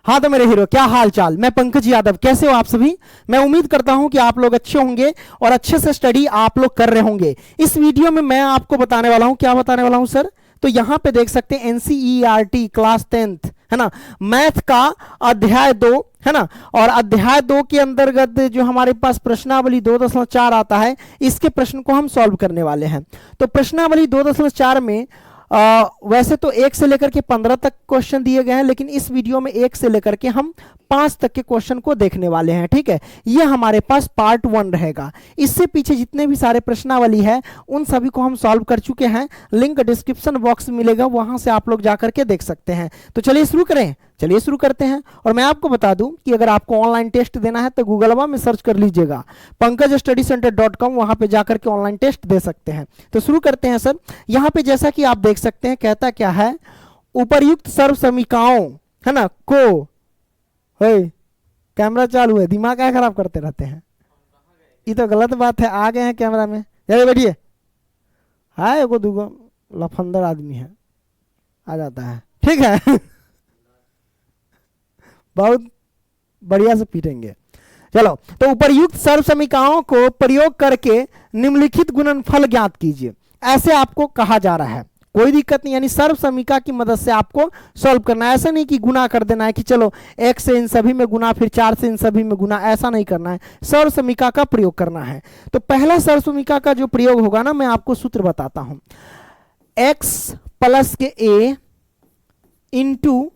हाँ तो मेरे हीरो, क्या हाल चाल। मैं पंकज यादव, कैसे हो आप सभी। मैं उम्मीद करता हूं कि आप लोग अच्छे होंगे और अच्छे से स्टडी आप लोग कर रहे होंगे। इस वीडियो में मैं आपको बताने वाला हूं, क्या बताने वाला हूं सर, तो यहां पे देख सकते हैं एनसीईआरटी क्लास 10th है ना, मैथ का अध्याय 2 है ना। और अध्याय 2 के अंतर्गत जो हमारे पास प्रश्नावली 2.4 आता है, इसके प्रश्न को हम सॉल्व करने वाले हैं। तो प्रश्नावली 2.4 में वैसे तो 1 से लेकर के 15 तक क्वेश्चन दिए गए हैं, लेकिन इस वीडियो में 1 से लेकर के हम 5 तक के क्वेश्चन को देखने वाले हैं। ठीक है, ये हमारे पास पार्ट 1 रहेगा। इससे पीछे जितने भी सारे प्रश्नावली है उन सभी को हम सॉल्व कर चुके हैं। लिंक डिस्क्रिप्शन बॉक्स में मिलेगा, वहां से आप लोग जाकर के देख सकते हैं। तो चलिए शुरू करें, चलिए शुरू करते हैं। और मैं आपको बता दूं कि अगर आपको ऑनलाइन टेस्ट देना है तो गूगलवा में सर्च कर लीजिएगा pankajstudycenter.com, वहां पे जाकर के ऑनलाइन टेस्ट दे सकते हैं। तो शुरू करते हैं सर। यहां पे जैसा कि आप देख सकते हैं, कहता क्या है, उपर्युक्त सर्व समीकरणों है ना को, कैमरा चालू है, दिमाग क्या खराब करते रहते हैं, ये तो गलत बात है। आ गए हैं कैमरा में, जल्दी बैठिए। हाँ एगो दूगो लफंदर आदमी है, आ जाता है, ठीक है। बहुत बढ़िया से पीटेंगे। चलो, तो उपर्युक्त सर्व समीकरणों को प्रयोग करके निम्नलिखित गुणनफल ज्ञात कीजिए, ऐसे आपको कहा जा रहा है। कोई दिक्कत नहीं, यानी सर्व समीका की मदद से आपको सॉल्व करना है। ऐसा नहीं कि गुना कर देना है कि चलो 1 से इन सभी में गुना, फिर 4 से इन सभी में गुना, ऐसा नहीं करना है। सर्व समीका का प्रयोग करना है। तो पहला सर्व समीका का जो प्रयोग होगा ना, मैं आपको सूत्र बताता हूं। x प्लस के a इंटू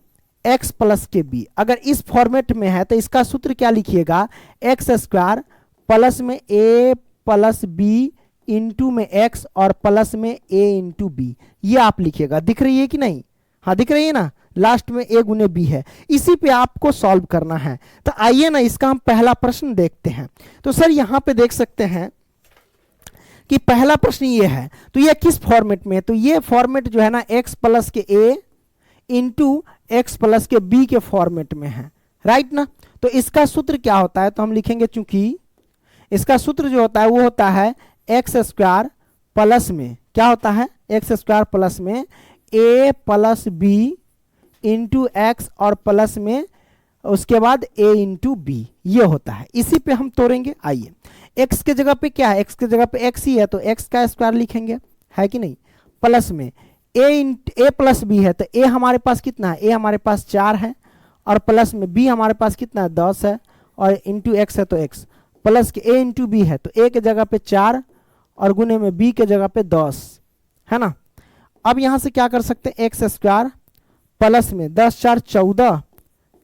एक्स प्लस के बी, अगर इस फॉर्मेट में है तो इसका सूत्र क्या लिखिएगा, एक्स स्क्वायर प्लस में ए प्लस बी इंटू में एक्स और प्लस में ए इंटू बी, ये आप लिखिएगा। दिख रही है कि नहीं, हाँ दिख रही है ना, लास्ट में ए गुने बी है। इसी पे आपको सॉल्व करना है। तो आइए ना इसका हम पहला प्रश्न देखते हैं। तो सर यहां पे देख सकते हैं कि पहला प्रश्न ये है, तो ये किस फॉर्मेट में है, तो ये फॉर्मेट जो है ना एक्स प्लस के ए इंटू एक्स प्लस के बी के फॉर्मेट में है, राइट ना। तो इसका सूत्र क्या होता है, तो हम लिखेंगे, चूंकि इसका सूत्र जो होता है वो होता है एक्स स्क्वायर प्लस में, क्या होता है, एक्स स्क्वायर प्लस में ए प्लस बी इंटू एक्स और प्लस में उसके बाद ए इंटू बी, ये होता है। इसी पे हम तोड़ेंगे। आइए, एक्स के जगह पे क्या है, एक्स के जगह पे एक्स ही है, तो एक्स का स्क्वायर लिखेंगे, है कि नहीं, प्लस में ए प्लस बी है, तो ए हमारे पास कितना है, ए हमारे पास 4 है, और प्लस में बी हमारे पास कितना है, 10 है, और इंटू एक्स है तो एक्स, प्लस के ए इंटू बी है, तो ए के जगह पे 4 और गुने में बी के जगह पे 10 है ना। अब यहां से क्या कर सकते हैं, एक्स स्क्वायर प्लस में 10 4 14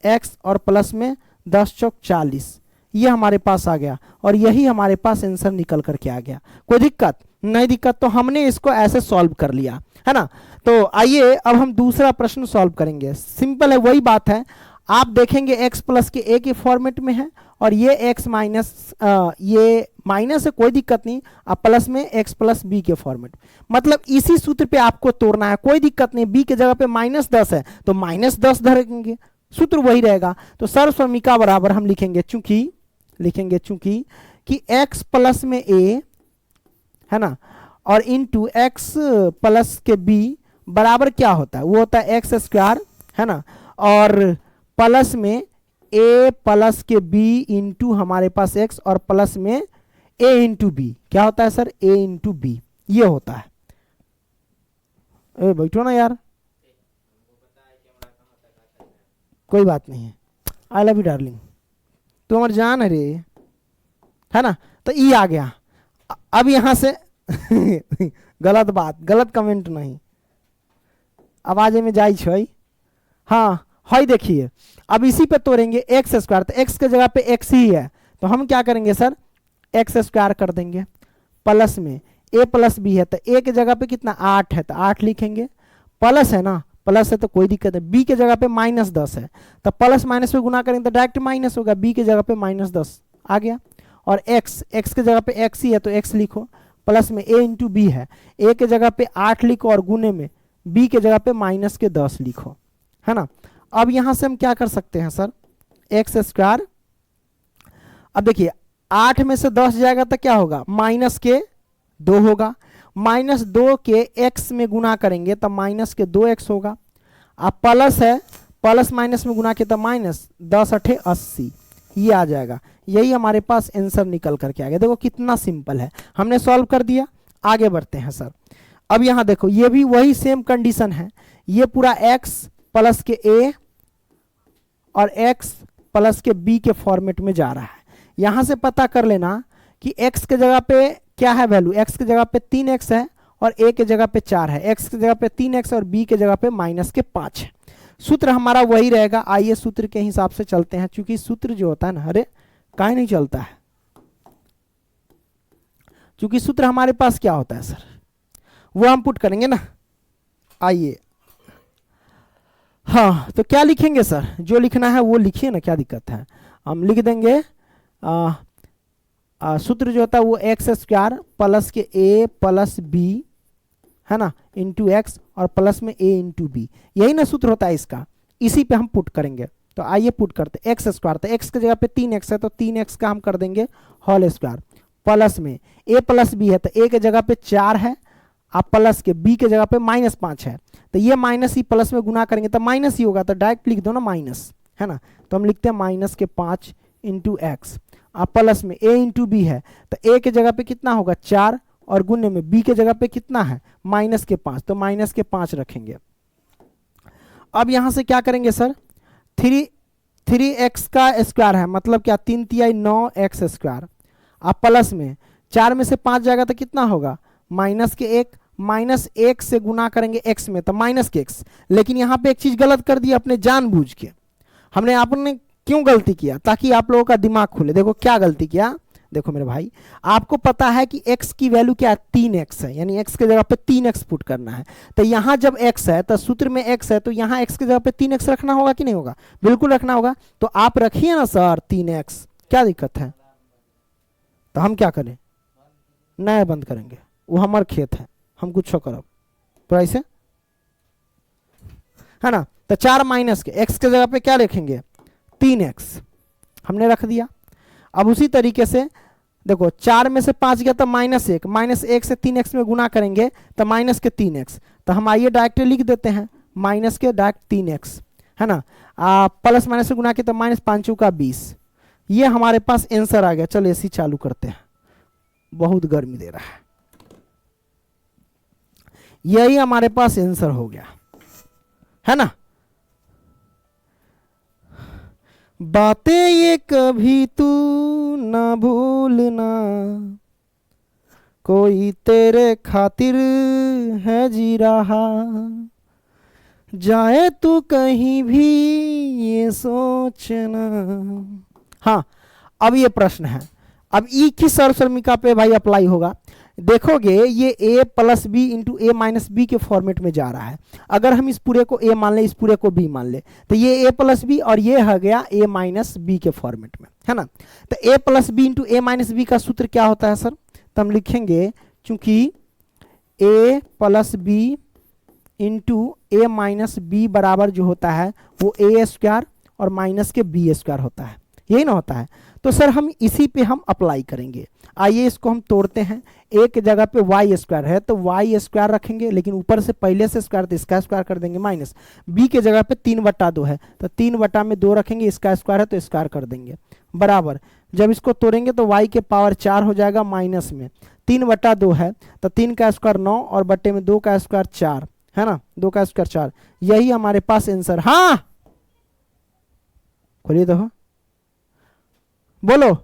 एक्स और प्लस में 10 चौक 40, ये हमारे पास आ गया, और यही हमारे पास आंसर निकल करके आ गया। कोई दिक्कत नहीं, दिक्कत तो हमने इसको ऐसे सॉल्व कर लिया है ना। तो आइए अब हम दूसरा प्रश्न सॉल्व करेंगे। सिंपल है, वही बात है। आप देखेंगे x प्लस के a के फॉर्मेट में है, और ये x माइनस, ये माइनस है, कोई दिक्कत नहीं, अब प्लस में x प्लस बी के फॉर्मेट, मतलब इसी सूत्र पे आपको तोड़ना है, कोई दिक्कत नहीं। b के जगह पे -10 है तो -10 धरेंगे, सूत्र वही रहेगा। तो सर्व समीका बराबर हम लिखेंगे, चूंकि कि x प्लस में a है ना, और इंटू एक्स प्लस के बी बराबर क्या होता है, वो होता है एक्स स्क्वायर है ना, और प्लस में ए प्लस के बी इंटू हमारे पास एक्स और प्लस में ए इंटू बी, क्या होता है सर, ए इंटू बी, ये होता है। बैठो ना यार, कोई बात नहीं है, आई लव यू डार्लिंग, तू हमारी जान है रे, है ना। तो ये आ गया। अब यहां से गलत बात, गलत कमेंट नहीं, आवाजे में जाई छै, हाँ है, देखिए अब इसी पे तोड़ेंगे एक्स स्क्वायर, तो एक्स के जगह पे एक्स ही है, तो हम क्या करेंगे सर, एक्स स्क्वायर कर देंगे, प्लस में ए प्लस बी है, तो ए के जगह पे कितना 8 है, तो 8 लिखेंगे, प्लस है ना, प्लस है तो कोई दिक्कत है, बी के जगह पे -10 है, तो प्लस माइनस पे गुना करेंगे तो डायरेक्ट माइनस होगा, बी के जगह पे -10 आ गया, और एक्स के जगह पे एक्स ही है तो एक्स लिखो, प्लस में ए इंटू बी है, ए के जगह पे 8 लिखो और गुने में बी के जगह पे -10 लिखो, है ना। अब यहां से हम क्या कर सकते हैं सर, एक्स स्क्वायर, अब देखिए 8 में से 10 जाएगा तो क्या होगा, -2 होगा, -2 के x में गुना करेंगे तो -2x होगा, अब प्लस है, प्लस माइनस में गुना किया तो माइनस, 10 अठे 80, ये आ जाएगा। यही हमारे पास आंसर निकल करके आ गया। देखो कितना सिंपल है, हमने सॉल्व कर दिया। आगे बढ़ते हैं सर। अब यहाँ देखो ये भी वही सेम कंडीशन है, ये पूरा x प्लस के a और x प्लस के b के फॉर्मेट में जा रहा है। यहां से पता कर लेना कि x के जगह पे क्या है वैल्यू, x के जगह पे 3x है और a के जगह पे 4 है, x के जगह पे 3x और b के जगह पे -5 है। सूत्र हमारा वही रहेगा। आइए सूत्र के हिसाब से चलते हैं, क्योंकि सूत्र जो होता है ना, अरे काहे नहीं चलता है, क्योंकि सूत्र हमारे पास क्या होता है सर, वो हम पुट करेंगे ना। आइए, हाँ तो क्या लिखेंगे सर, जो लिखना है वो लिखिए ना, क्या दिक्कत है। हम लिख देंगे सूत्र जो होता है वो x² प्लस के a प्लस b है ना इंटू एक्स और प्लस में a इंटू बी, यही ना सूत्र होता है इसका, इसी पे हम पुट करेंगे। तो आइए पुट करते, x², तो x की जगह पे 3x है तो 3x का हम कर देंगे होल स्क्वायर, प्लस में a प्लस b है तो a के जगह पे 4 है, आप प्लस के b के जगह पे -5 है, तो ये माइनस ही प्लस में गुना करेंगे तो माइनस ही होगा, तो डायरेक्ट लिख दो ना माइनस, है ना। तो हम लिखते हैं -5 इंटू एक्स, आप प्लस में a इंटू बी है तो a के जगह पे कितना होगा 4 और गुने में b के जगह पे कितना है -5, तो -5 रखेंगे। अब यहां से क्या करेंगे सर, 3x का स्क्वायर है, मतलब क्या 3 तिहाई 9x², आप प्लस में 4 में से 5 जाएगा तो कितना होगा -1 से गुना करेंगे x में तो -x। लेकिन यहाँ पे एक चीज गलत कर दी अपने जानबूझ के, आपने क्यों गलती किया, ताकि आप लोगों का दिमाग खुले। देखो क्या गलती किया, देखो मेरे भाई, आपको पता है कि x की वैल्यू क्या है 3x है, यानी x के जगह पे 3x पुट करना है। तो यहाँ जब x है तो सूत्र में x है, तो यहाँ x के जगह पे 3x रखना होगा कि नहीं होगा, बिल्कुल रखना होगा। तो आप रखिए ना सर 3x, क्या दिक्कत है। तो हम क्या करें, नया बंद करेंगे, वो हमार खेत है, हम कुछ करब तो ऐसे है ना। तो 4 माइनस के x के जगह पे क्या लिखेंगे 3x, हमने रख दिया। अब उसी तरीके से देखो 4 में से 5 गया तो -1 से 3x में गुना करेंगे तो -3x, तो हम आइए डायरेक्ट लिख देते हैं माइनस के डायरेक्ट 3x, है ना। प्लस माइनस से गुना किया तो -5 का 20, ये हमारे पास आंसर आ गया। चलो एसी चालू करते हैं, बहुत गर्मी दे रहा है। यही हमारे पास आंसर हो गया, है ना। बातें ये कभी तू ना भूलना, कोई तेरे खातिर है जी रहा, जाए तू कहीं भी ये सोचना। हाँ, अब ये प्रश्न है, अब ई किस सर्वसर्मिका पे भाई अप्लाई होगा। देखोगे ये a plus B into A minus B के फॉर्मेट में जा रहा है। अगर हम इस पूरे को a मान ले, इस पूरे को b मान ले, तो ये a प्लस बी और ये हो गया a माइनस बी के फॉर्मेट में, है ना। तो a plus B into A minus B का सूत्र क्या होता है सर, तो हम लिखेंगे चूंकि a plus B into A minus B बराबर जो होता है वो a² और माइनस के b² होता है, यही ना होता है। तो सर हम इसी पे हम अप्लाई करेंगे। आइए इसको हम तोड़ते हैं, a के जगह पे y² है तो y² रखेंगे, लेकिन ऊपर से पहले से स्क्वायर तो इसका स्क्वायर कर देंगे, माइनस b के जगह पे 3/2 है तो 3/2 रखेंगे, इसका स्क्वायर है तो स्क्वायर कर देंगे, बराबर। जब इसको तोड़ेंगे तो y के पावर 4 हो जाएगा, माइनस में 3/2 है तो 3 का स्क्वायर 9 और बट्टे में 2 का स्क्वायर 4, है ना, 2 का स्क्वायर 4, यही हमारे पास आंसर। हाँ खोलिए तो बोलो।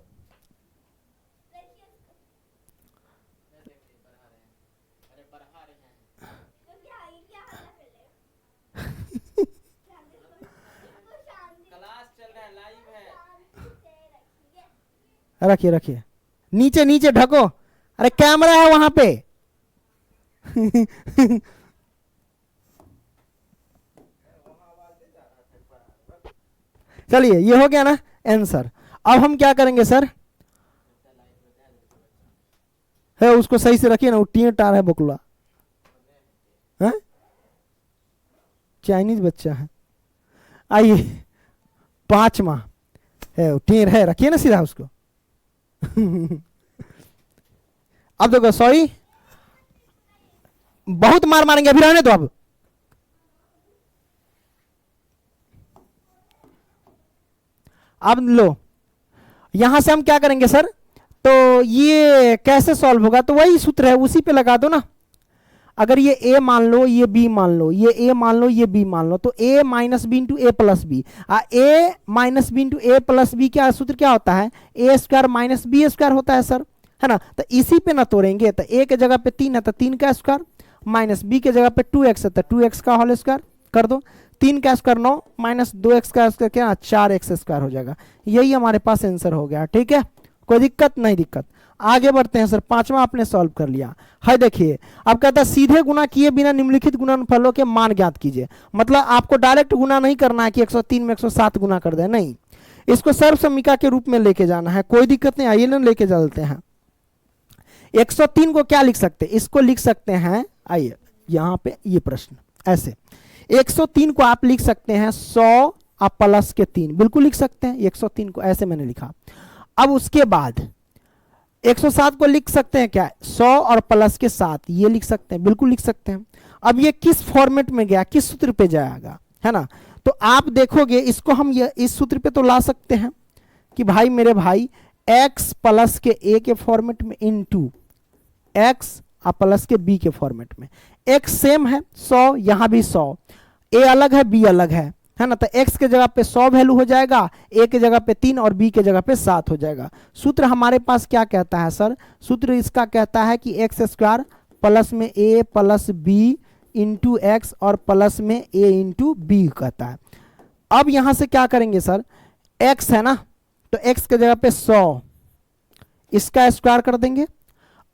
रखिए रखिए, नीचे नीचे ढको, अरे कैमरा है वहां पे। चलिए ये हो गया ना आंसर। अब हम क्या करेंगे सर, है उसको सही से रखिए ना, वो टीन टार है बकुला, है चाइनीज बच्चा है। आइए 5वां है, टीर है, रखिए ना सीधा उसको। अब देखो, सॉरी बहुत मार मारेंगे, अभी रहने दो। अब अब लो, यहां से हम क्या करेंगे सर, तो ये कैसे सॉल्व होगा, तो वही सूत्र है उसी पे लगा दो ना। अगर ये a मान लो, ये b मान लो, ये a मान लो, ये b मान लो, तो a minus B into A plus B. a minus B into A plus B क्या सूत्र क्या होता है, a square minus B square होता है सर, है ना। तो इसी पे ना तोड़ेंगे, तो a के जगह पे 3 है तो 3 का स्क्वायर, माइनस b के जगह पे 2x है तो 2x का होल स्क्वायर कर दो, 3 का स्क्वायर 9 माइनस 2x का स्क्वायर क्या 4x स्क्वायर हो जाएगा। यही हमारे पास आंसर हो गया। ठीक है, कोई दिक्कत नहीं, दिक्कत। आगे बढ़ते हैं सर, पांचवा आपने सॉल्व कर लिया है। देखिए अब कहता है सीधे गुना किए बिना निम्नलिखित गुणनफलों के मान ज्ञात कीजिए। मतलब आपको डायरेक्ट गुना नहीं करना है कि 103 में 107 गुना कर दे, नहीं, इसको सर्वसमीका के रूप में लेके जाना है। कोई दिक्कत नहीं, आइए ना लेके चलते हैं। 103 को क्या लिख सकते हैं, इसको लिख सकते हैं, आइए यहां पे ये प्रश्न ऐसे, 103 को आप लिख सकते हैं 100 आप प्लस के 3, बिल्कुल लिख सकते हैं 103 को, ऐसे मैंने लिखा। अब उसके बाद 107 को लिख सकते हैं क्या, 100 और प्लस के 7, ये लिख सकते हैं, बिल्कुल लिख सकते हैं। अब ये किस फॉर्मेट में गया, किस सूत्र पे जाएगा, है ना। तो आप देखोगे इसको हम ये इस सूत्र पे तो ला सकते हैं कि भाई मेरे भाई x प्लस के a के फॉर्मेट में इनटू x प्लस के b के फॉर्मेट में। x सेम है 100, यहां भी 100, a अलग है b अलग है ना। तो x के जगह पे 100 वैल्यू हो जाएगा, a के जगह पे 3 और b के जगह पे 7 हो जाएगा। सूत्र हमारे पास क्या कहता है सर, सूत्र इसका कहता है कि एक्स स्क्वायर प्लस में a plus b into x और प्लस में a इंटू बी कहता है। अब यहां से क्या करेंगे सर, x है ना, तो x के जगह पे 100, इसका स्क्वायर कर देंगे।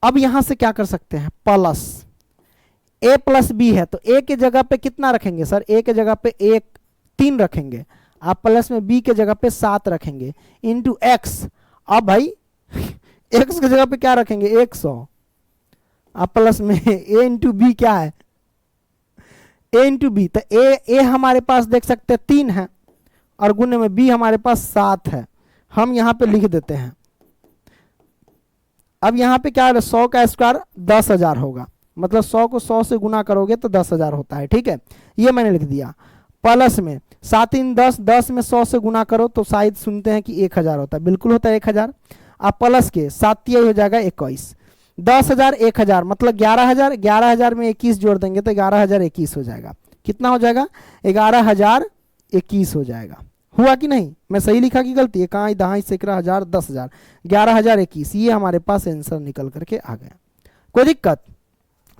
अब यहां से क्या कर सकते हैं, प्लस a प्लस बी है तो a के जगह पे कितना रखेंगे सर, a के जगह पे 3 रखेंगे, आप प्लस में b के जगह पे 7 रखेंगे इंटू एक्स। अब भाई x के जगह पे क्या रखेंगे 100, आप प्लस में a इंटू बी क्या है a इंटू बी, तो a हमारे पास देख सकते हैं 3 है और गुने में b हमारे पास 7 है, हम यहां पे लिख देते हैं। अब यहां पे क्या है, 100 का स्क्वायर 10,000 होगा, मतलब 100 को 100 से गुना करोगे तो 10,000 होता है। ठीक है, ये मैंने लिख दिया। प्लस में 7 × 10, 10 में 100 से गुना करो तो शायद सुनते हैं कि 1000 होता है, बिल्कुल होता है 1000। आप प्लस के 7 हो जाएगा 21, 10,000 1000 मतलब 11,000, 11,000 में 21 जोड़ देंगे तो 11,021 हो जाएगा। कितना हो जाएगा, 11,021 हो जाएगा। हुआ कि नहीं, मैं सही लिखा कि गलती है, कहाँ 10 11,000 10,000 11,021, ये हमारे पास आंसर निकल करके आ गया। कोई दिक्कत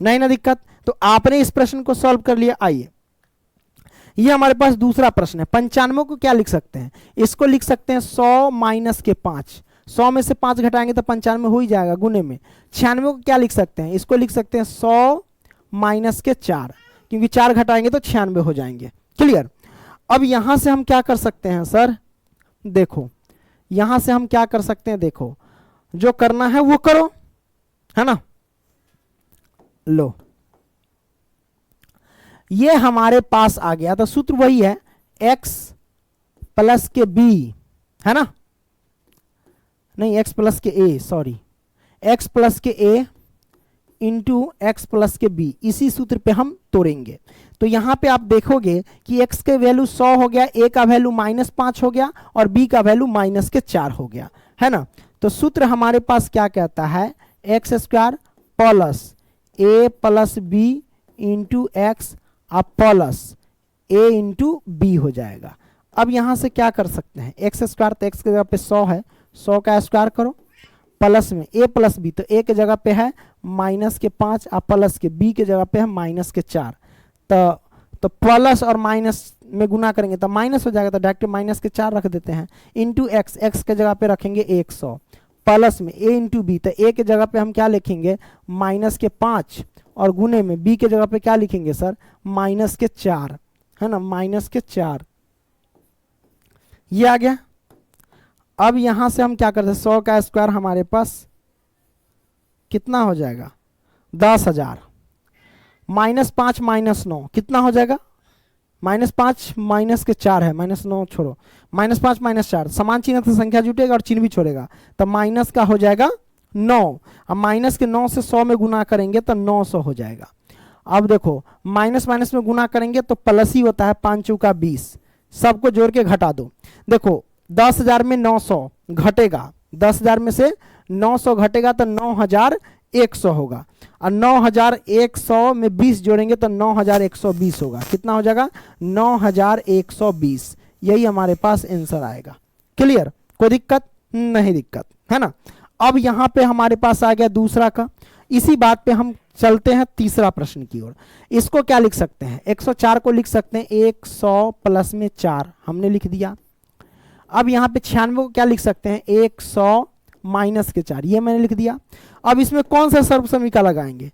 नहीं ना, दिक्कत। तो आपने इस प्रश्न को सॉल्व कर लिया। आइए ये हमारे पास दूसरा प्रश्न है। 95 को क्या लिख सकते हैं, इसको लिख सकते हैं 100 माइनस के 5, 100 में से 5 घटाएंगे तो 95 हो ही जाएगा गुने में। 96 को क्या लिख सकते हैं, इसको लिख सकते हैं 100 माइनस के 4, क्योंकि 4 घटाएंगे तो 96 हो जाएंगे। क्लियर। अब यहां से हम क्या कर सकते हैं सर, देखो यहां से हम क्या कर सकते हैं, देखो जो करना है वो करो, है ना। लो ये हमारे पास आ गया, तो सूत्र वही है x प्लस के b, है ना, नहीं x प्लस के a, सॉरी x प्लस के a इंटू एक्स प्लस के b, इसी सूत्र पे हम तोड़ेंगे। तो यहां पे आप देखोगे कि x के वैल्यू 100 हो गया, a का वैल्यू -5 हो गया और b का वैल्यू -4 हो गया, है ना। तो सूत्र हमारे पास क्या कहता है, x square plus a plus b into x आप प्लस a इंटू बी हो जाएगा। अब यहां से क्या कर सकते हैं, एक्स स्क्वायर तो एक्स के जगह पे 100 है, 100 का स्क्वायर करो, प्लस में a प्लस बी, तो a के जगह पे है -5 आप प्लस के b के जगह पे है -4, तो प्लस और माइनस में गुना करेंगे तो माइनस हो जाएगा, तो डायरेक्ट -4 रख देते हैं इंटू एक्स, एक्स के जगह पे रखेंगे 100 प्लस में a इंटू बी, तो a के जगह पे हम क्या लिखेंगे -5 और गुने में b के जगह पे क्या लिखेंगे सर -4, है ना, -4, ये आ गया। अब यहां से हम क्या करते हैं, 100 का स्क्वायर हमारे पास कितना हो जाएगा 10,000, -5 -9 कितना हो जाएगा, -5 माइनस के 4 है, -9 छोड़ो, -5 -4 समान चिन्ह से संख्या जुटेगा और चिन्ह भी छोड़ेगा, तो माइनस का हो जाएगा 9। अब माइनस के 9 से 100 में गुना करेंगे तो 900 हो जाएगा। अब देखो माइनस माइनस में गुना करेंगे तो प्लस ही होता है, 5 चौका 20, सबको जोड़ के घटा दो। देखो 10,000 में 900 घटेगा, 10,000 में से 900 घटेगा तो 9,100 होगा, और 9,100 में 20 जोड़ेंगे तो 9,120 होगा। कितना हो जाएगा? 9,120। यही हमारे पास आंसर आएगा। क्लियर? कोई दिक्कत? नहीं दिक्कत है ना। अब यहां पे हमारे पास आ गया दूसरा का। इसी बात पे हम चलते हैं तीसरा प्रश्न की ओर। इसको क्या लिख सकते हैं? 104 को लिख सकते हैं 100 प्लस में 4, हमने लिख दिया। अब यहाँ पे 96 को क्या लिख सकते हैं? 100 माइनस के 4, ये मैंने लिख दिया। अब इसमें कौन सा सर्व समीका लगाएंगे?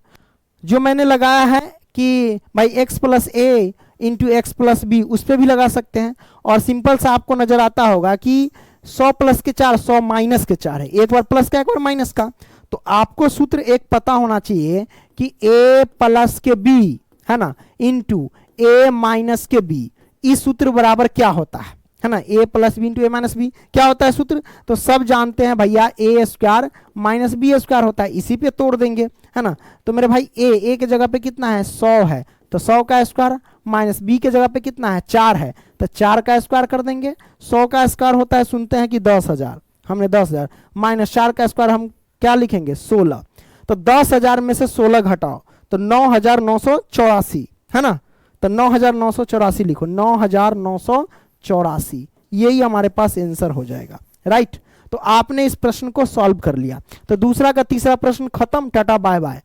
जो मैंने लगाया है कि भाई x प्लस ए इंटू एक्स प्लस बी, उस पर भी लगा सकते हैं। और सिंपल सा आपको नजर आता होगा कि 100 प्लस के 4 100 माइनस के 4 है, एक बार प्लस का एक बार माइनस का। तो आपको सूत्र एक पता होना चाहिए कि a प्लस के b है ना इंटू a माइनस के b, इस सूत्र बराबर क्या होता है ना, a plus B into A minus B क्या होता है सूत्र? तो सब जानते हैं भैया, A square minus B square होता है, इसी पे तोड़ देंगे है ना। तो मेरे भाई ए के जगह पे कितना है? 100 है, तो 100 का स्क्वायर माइनस बी के जगह पे कितना है? 4 है, तो 4 का स्क्वायर कर देंगे। 100 का स्क्वायर होता है, सुनते हैं कि 10,000, हमने 10,000 माइनस 4 का स्क्वायर हम क्या लिखेंगे? 16। तो 10,000 में से 16 घटाओ तो 9,984 है ना। तो 9,984 लिखो, 9,984, यही हमारे पास आंसर हो जाएगा। राइट? तो आपने इस प्रश्न को सॉल्व कर लिया। तो दूसरा का तीसरा प्रश्न खत्म, टाटा बाय बाय।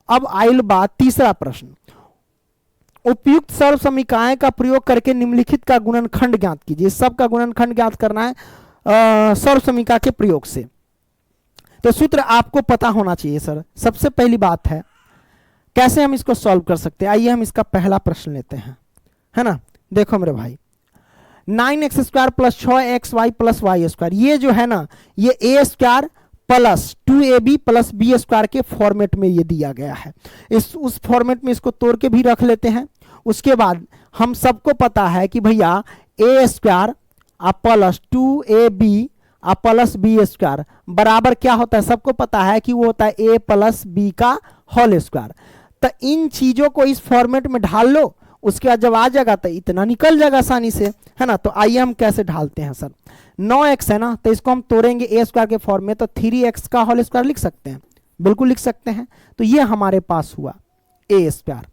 अब आइल बात तीसरा प्रश्न। उपयुक्त सर्व समीकरण का प्रयोग करके निम्नलिखित का गुणनखंड ज्ञात कीजिए। सब का गुणनखंड ज्ञात करना है सर्व समीकरण के प्रयोग से। तो सूत्र आपको पता होना चाहिए सर। सबसे पहली बात है कैसे हम इसको सॉल्व कर सकते हैं। आइए हम इसका पहला प्रश्न लेते हैं, है ना। देखो मेरे भाई, 9x square plus 6xy plus Y square, ये जो है ना, ये A square plus 2ab plus B square के फॉर्मेट में ये दिया गया है। उस फॉर्मेट में इसको तोड़ के भी रख लेते हैं। उसके बाद हम सबको पता है कि भैया A square plus 2ab plus B square बराबर क्या होता है? सबको पता है कि वो होता है ए प्लस बी का होल स्क्वायर। तो इन चीजों को इस फॉर्मेट में ढाल लो, उसके बाद जब आ जाएगा तो इतना निकल जाएगा आसानी से, है ना। तो आइए हम कैसे ढालते हैं सर। 9x है ना, तो इसको हम तोड़ेंगे ए स्क्वायर के फॉर्म में, तो 3x का होल स्क्वायर लिख सकते हैं, बिल्कुल लिख सकते हैं। तो ये हमारे पास हुआ ए स्क्वायर।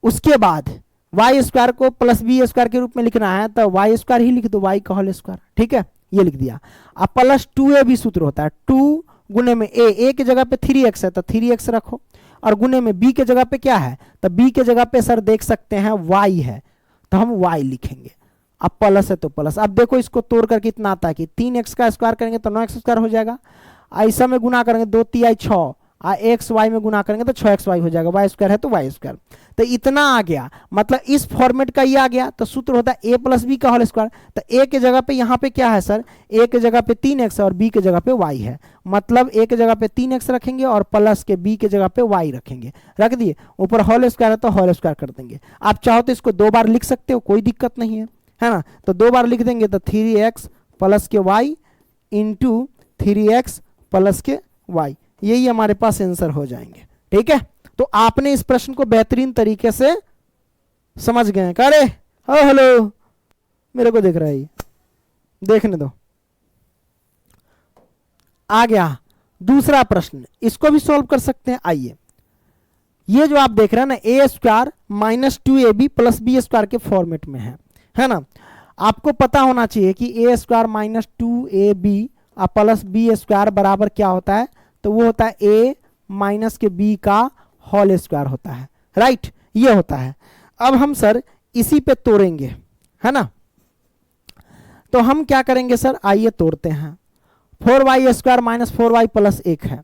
उसके बाद वाई स्क्वायर को प्लस बी स्क्वायर के रूप में लिखना है, तो वाई स्क्वायर ही लिख दो, वाई का होल स्क्वायर। ठीक है, ये लिख दिया। अब प्लस 2ab सूत्र होता है, 2 गुने में ए की जगह पे 3x है तो 3x रखो, और गुने में b के जगह पे क्या है? तो b के जगह पे सर देख सकते हैं y है, तो हम y लिखेंगे। अब प्लस है तो प्लस। अब देखो इसको तोड़ करके इतना आता है कि 3x का स्क्वायर करेंगे तो 9x स्क्वायर हो जाएगा, ऐसा में गुना करेंगे 2 3 6, एक्स वाई में गुना करेंगे तो 6xy हो जाएगा, वाई स्क्वायर है तो वाई स्क्वायर। तो इतना आ गया, मतलब इस फॉर्मेट का ये आ गया। तो सूत्र होता है ए प्लस बी का होल स्क्वायर। तो ए के जगह पे यहाँ पे क्या है सर? ए के जगह पे 3x और बी के जगह पे y है, मतलब ए के जगह पे 3x रखेंगे और प्लस के बी के जगह पे y रखेंगे। रख दिए, ऊपर होल स्क्वायर है तो होल स्क्वायर कर देंगे। आप चाहो तो इसको 2 बार लिख सकते हो, कोई दिक्कत नहीं है ना। तो 2 बार लिख देंगे तो 3x प्लस के y इंटू 3x प्लस के y, यही हमारे पास आंसर हो जाएंगे। ठीक है, तो आपने इस प्रश्न को बेहतरीन तरीके से समझ गए। अरे हेलो, मेरे को देख रहा है, देखने दो। आ गया दूसरा प्रश्न, इसको भी सॉल्व कर सकते हैं। आइए, ये जो आप देख रहे हैं ना, A square minus 2ab plus B square के फॉर्मेट में है ना। आपको पता होना चाहिए कि A square minus 2ab plus B square बराबर क्या होता है? तो वो होता है ए माइनस के बी का होल स्क्वायर होता है। राइट, ये होता है। अब हम सर इसी पे तोड़ेंगे, है ना। तो हम क्या करेंगे सर? आइए तोड़ते हैं। 4y square minus 4y plus 1 है।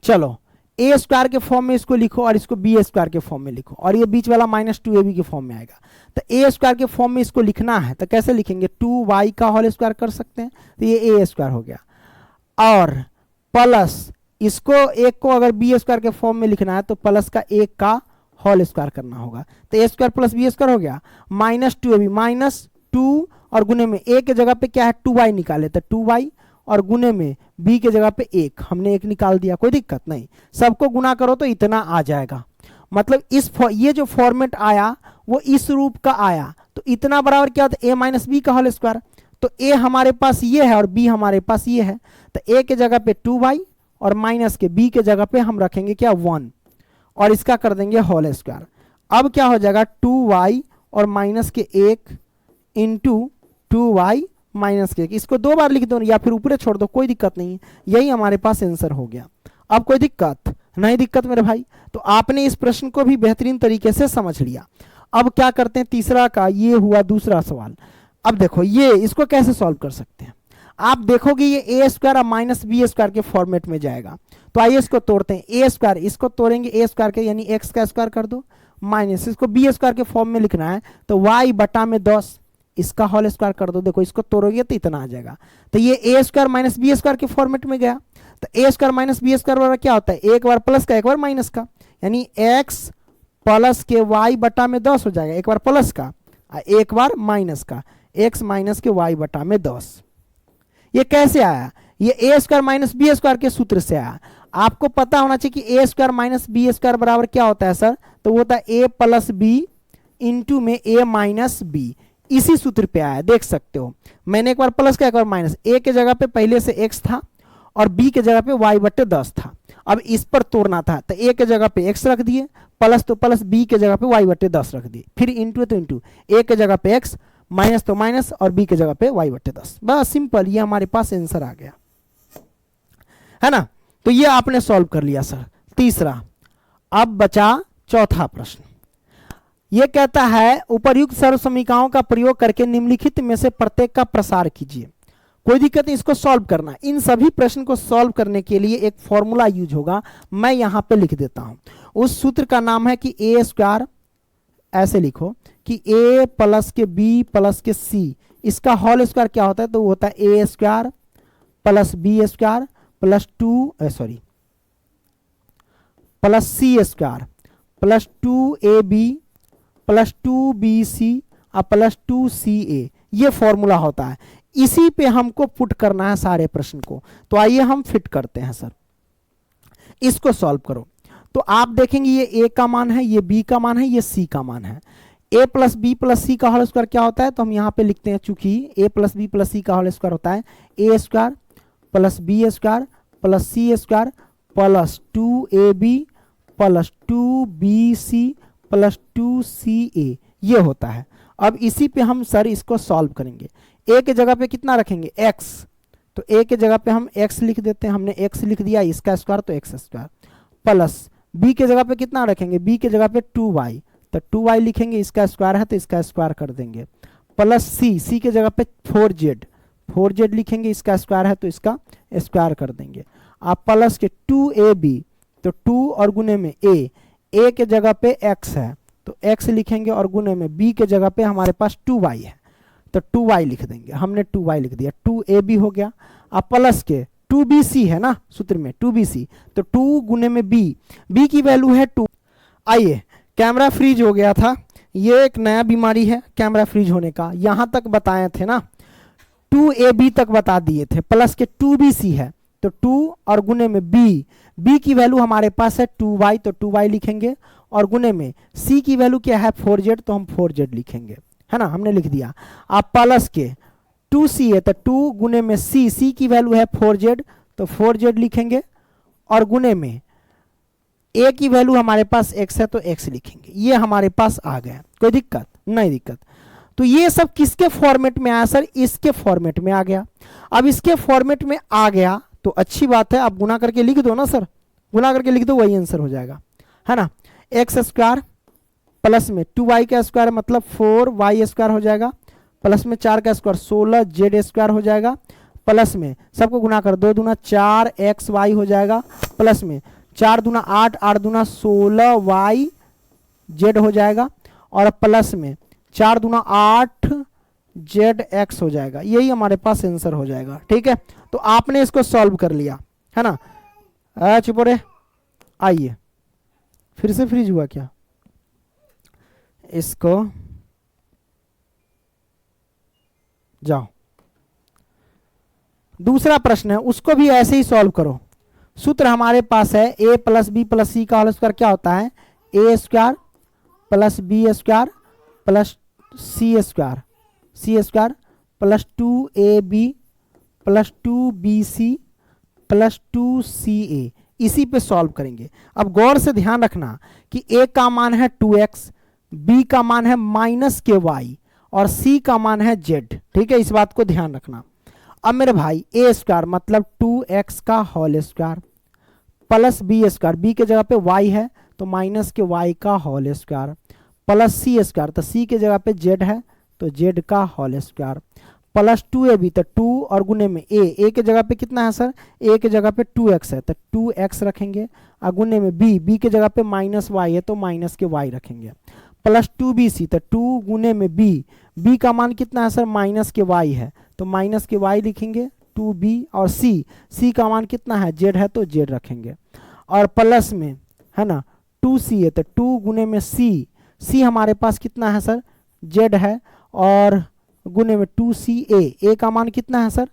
चलो, ए स्क्वायर के फॉर्म में इसको लिखो और इसको बी स्क्वायर के फॉर्म में लिखो, और ये बीच वाला माइनस 2ab के फॉर्म में आएगा। तो ए स्क्वायर के फॉर्म में इसको लिखना है तो कैसे लिखेंगे? 2y का होल स्क्वायर कर सकते हैं, तो ये ए स्क्वायर हो गया। और प्लस इसको एक को अगर बी स्क्वायर के फॉर्म में लिखना है तो प्लस का 1 का होल स्क्वायर करना होगा। तो A square plus B square हो गया, माइनस 2ab माइनस 2, और गुने में ए के जगह पे क्या है? 2y निकाले तो 2y, और गुने में b के जगह पे 1, हमने 1 निकाल दिया, कोई दिक्कत नहीं। सबको गुना करो तो इतना आ जाएगा। मतलब ये जो फॉर्मेट आया वो इस रूप का आया। तो इतना बराबर क्या होता है? a माइनस बी का होल स्क्वायर। तो a हमारे पास ये है और b हमारे पास ये है, तो a के जगह पे 2y और माइनस के b के जगह पे हम रखेंगे क्या 1 और इसका कर देंगे होल स्क्वायर। अब क्या हो जाएगा 2y और माइनस के 1 इंटू 2y माइनस के 1, इसको 2 बार लिख दो या फिर ऊपर छोड़ दो, कोई दिक्कत नहीं है। यही हमारे पास आंसर हो गया। अब कोई दिक्कत नहीं, दिक्कत मेरे भाई। तो आपने इस प्रश्न को भी बेहतरीन तरीके से समझ लिया। अब क्या करते हैं, तीसरा का ये हुआ दूसरा सवाल। अब देखो ये इसको कैसे सॉल्व कर सकते हैं। आप देखोगे ये ए स्क्वायर और माइनस बी स्क्वायर के फॉर्मेट में जाएगा। तो आइए इसको तोड़ते हैं। ए स्क्वायर इसको तोड़ेंगे ए स्क्वायर के, यानी एक्स का स्क्वायर कर दो, माइनस इसको बी स्क्वायर के फॉर्म में लिखना है तो वाई बटा में 10 इसका होल स्क्वायर कर दो। देखो इसको तोड़ोगे तो इतना आ जाएगा। तो ये A square minus B square के फॉर्मेट में गया। तो A square minus B square बराबर क्या होता है, एक बार प्लस का एक बार माइनस का, यानी एक्स प्लस के वाई बटा में 10 हो जाएगा। एक बार प्लस का एक बार माइनस का, एक्स माइनस के वाई बटा में 10। ये कैसे आया, ये A square minus B square के सूत्र से आया। आपको पता होना चाहिए कि A square minus B square बराबर क्या होता है सर, तो वो होता है ए प्लस बी इंटू में ए माइनस बी। इसी सूत्र पे आया, देख सकते हो। मैंने एक बार प्लस का एक बार माइनस, ए के जगह पे पहले से एक्स था और बी के जगह पे वाई बटे 10 था। अब इस पर तोड़ना था तो ए के जगह पे एक्स रख दिए, प्लस तो प्लस, बी के जगह पे वाई बटे 10 रख दिए, फिर इंटू तो इंटू, ए के जगह पे एक्स, माइनस तो माइनस और बी के जगह पे वाई बटे 10। बस सिंपल, ये हमारे पास आंसर आ गया है ना। तो ये आपने सॉल्व कर लिया सर तीसरा। अब बचा चौथा प्रश्न। ये कहता है उपर्युक्त सर्व समीकरणों का प्रयोग करके निम्नलिखित में से प्रत्येक का प्रसार कीजिए। कोई दिक्कत नहीं, इसको सॉल्व करना। इन सभी प्रश्न को सॉल्व करने के लिए एक फॉर्मूला यूज होगा, मैं यहां पे लिख देता हूं। उस सूत्र का नाम है कि ए स्क्वायर, ऐसे लिखो कि ए प्लस के बी प्लस के सी, इसका होल स्क्वायर क्या होता है, तो वो होता है A square plus B square plus plus C square plus 2ab plus 2bc और प्लस 2ca। ये फॉर्मूला होता है, इसी पे हमको पुट करना है सारे प्रश्न को। तो आइए हम फिट करते हैं सर, इसको सॉल्व करो। तो आप देखेंगे ये ए का मान है, ये बी का मान है, ये सी का मान है। ए प्लस बी प्लस सी का होल स्क्वायर क्या होता है, तो हम यहाँ पे लिखते हैं, चूंकि A plus B plus C का होल स्क्वायर होता है A square plus B square plus C square plus 2ab plus 2bc plus 2ca, ये होता है। अब इसी पे हम सर इसको सॉल्व करेंगे। ए के जगह पे कितना रखेंगे, एक्स, तो ए के जगह पे हम एक्स लिख देते हैं, हमने एक्स लिख दिया, इसका स्क्वायर तो एक्स स्क्वायर, प्लस बी के जगह पे कितना रखेंगे, बी के जगह पे 2y, तो 2y लिखेंगे, इसका स्क्वायर है तो इसका स्क्वायर कर देंगे, प्लस सी के जगह पे 4z लिखेंगे, इसका स्क्वायर है तो इसका स्क्वायर कर देंगे। आप प्लस के 2ab, तो 2 और गुने में ए के जगह पे x है तो x लिखेंगे और गुने में b के जगह पे हमारे पास 2y है तो 2y लिख देंगे, हमने 2y लिख दिया, 2ab हो गया। अब प्लस के 2bc है ना सूत्र में 2bc, तो 2 गुने में b की वैल्यू है 2। आइए, कैमरा फ्रीज हो गया था, ये एक नया बीमारी है कैमरा फ्रीज होने का। यहां तक बताए थे ना, 2ab तक बता दिए थे, प्लस के 2bc है तो 2 और गुने में b की वैल्यू हमारे पास है 2y, तो 2y लिखेंगे, और गुने में c की वैल्यू क्या है 4z, तो हम 4z लिखेंगे, है ना, हमने लिख दिया। आप प्लस के 2c है तो 2 गुने में c की वैल्यू है 4z, तो 4z लिखेंगे, और गुने में a की वैल्यू हमारे पास x है तो x लिखेंगे। ये हमारे पास आ गया, कोई दिक्कत नहीं, दिक्कत। तो ये सब किसके फॉर्मेट में आया सर, इसके फॉर्मेट में आ गया। अब इसके फॉर्मेट में आ गया तो अच्छी बात है, आप गुना करके लिख दो ना सर, गुना करके लिख दो, वही आंसर हो जाएगा, है ना। एक्स स्क्वायर प्लस में 2y का स्क्वायर मतलब 4y स्क्वायर हो जाएगा, प्लस में 4 का स्क्वायर 16z स्क्वायर हो जाएगा, प्लस में सबको गुना कर 2 दूना 4xy हो जाएगा, प्लस में 4 दूना 8, 8 दूना 16yz हो जाएगा, और प्लस में 4 दूना 8zx हो जाएगा। यही हमारे पास आंसर हो जाएगा, ठीक है। तो आपने इसको सॉल्व कर लिया, है ना। चुप रे, आइए, फिर से फ्रीज हुआ क्या, इसको जाओ। दूसरा प्रश्न है, उसको भी ऐसे ही सॉल्व करो। सूत्र हमारे पास है a plus B plus C का होल स्क्वायर क्या होता है, A square plus B square plus C square +2ab +2bc +2ca, इसी पे सॉल्व करेंगे। अब गौर से ध्यान रखना कि a का मान है 2x, b का मान है -ky और c का मान है z। ठीक है, इस बात को ध्यान रखना। अब मेरे भाई a स्क्वायर मतलब 2x का whole square plus b square, b के जगह पे y है तो -y का whole square plus c square, तो c के जगह पे z है तो z का होल स्क्वायर प्लस 2ab, तो 2 और गुने में a के जगह पे कितना है सर, a के जगह पे 2x है तो 2x रखेंगे, और गुने में b के जगह पे -y है तो -y रखेंगे प्लस 2bc, तो 2 गुने में b का मान कितना है सर, -y है तो -y लिखेंगे 2b, और c का मान कितना है, z है तो z रखेंगे, और प्लस में है ना 2c है तो 2 गुने में c हमारे पास कितना है सर, z है, और गुने में 2ca, a का मान कितना है सर,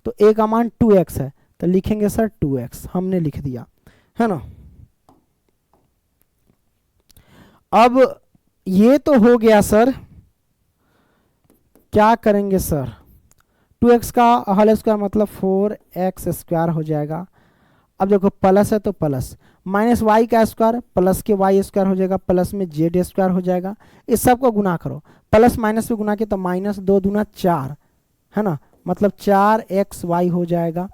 तो a का मान 2x है तो लिखेंगे सर 2x, हमने लिख दिया है ना। अब ये तो हो गया सर, क्या करेंगे सर, 2x का होल स्क्वायर मतलब 4x स्क्वायर हो जाएगा। अब देखो प्लस है तो प्लस, -y का स्क्वायर प्लस के y स्क्वायर हो जाएगा, प्लस में z स्क्वायर हो जाएगा। इस सब को गुना करो, प्लस माइनस में गुना किया तो -2 दूना 4 है ना, मतलब 4xy हो जाएगा।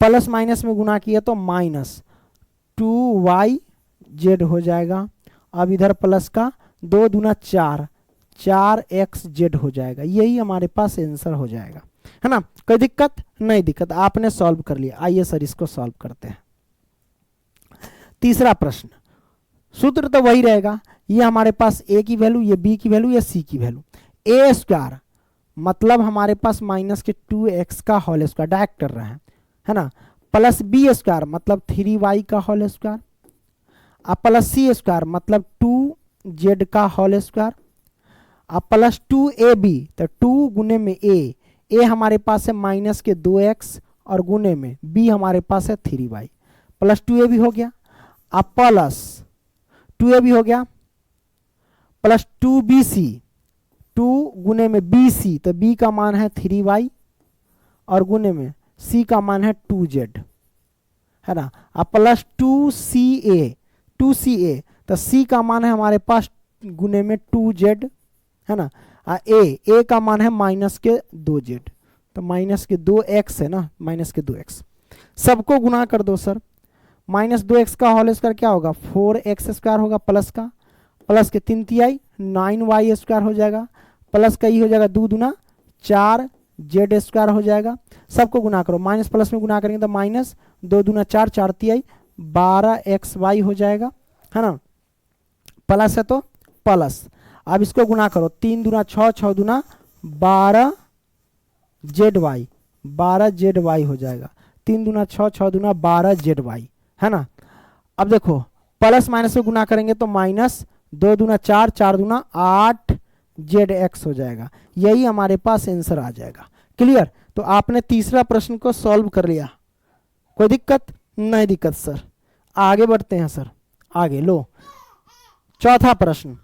प्लस माइनस में गुना किया तो -2yz हो जाएगा। अब इधर प्लस का 2 दूना 4xz हो जाएगा। यही हमारे पास आंसर हो जाएगा, है ना। कोई दिक्कत नहीं, दिक्कत आपने सॉल्व कर लिया। आइए सर इसको सॉल्व करते हैं। तीसरा प्रश्न, सूत्र तो वही रहेगा, ये हमारे पास a की वैल्यू, ये b की वैल्यू, ये c की वैल्यू। a स्क्वायर मतलब हमारे पास -2x का होल स्क्वायर डायरेक्ट कर रहे हैं, है ना, प्लस b स्क्वायर मतलब 3y का होल स्क्वायर, अब प्लस c स्क्वायर मतलब 2z का होल स्क्वायर, अब प्लस 2ab, तो 2 गुने में a हमारे पास है -2x और गुने में b हमारे पास है 3y, प्लस 2ab हो गया। अब प्लस 2ab हो गया, प्लस 2bc, 2 गुने में bc, तो b का मान है 3y और गुने में c का मान है 2z, है ना। अब प्लस 2ca, तो c का मान है हमारे पास गुने में 2z, है ना। a का मान है -2z, तो -2x है ना, -2x। सबको गुना कर दो सर, -2x का होल स्क्वायर क्या होगा, 4x स्क्वायर होगा, प्लस का प्लस के 3 तिहाई 9y स्क्वायर हो जाएगा, प्लस का ये हो जाएगा 2 दूना 4z स्क्वायर हो जाएगा। सबको गुना करो, माइनस प्लस में गुना करेंगे तो -2 दूना 4, 4 तिहाई 12xy हो जाएगा, है ना। प्लस है तो प्लस, अब इसको गुना करो, 3 दूना 6, 6 दूना 12zy, 12zy हो जाएगा, 3 दूना 6, 6 दूना 12zy, है ना। अब देखो प्लस माइनस से गुना करेंगे तो -2 दूना 4, 4 दूना 8zx हो जाएगा। यही हमारे पास आंसर आ जाएगा। क्लियर, तो आपने तीसरा प्रश्न को सॉल्व कर लिया। कोई दिक्कत नहीं, दिक्कत सर। आगे बढ़ते हैं सर, आगे लो चौथा प्रश्न,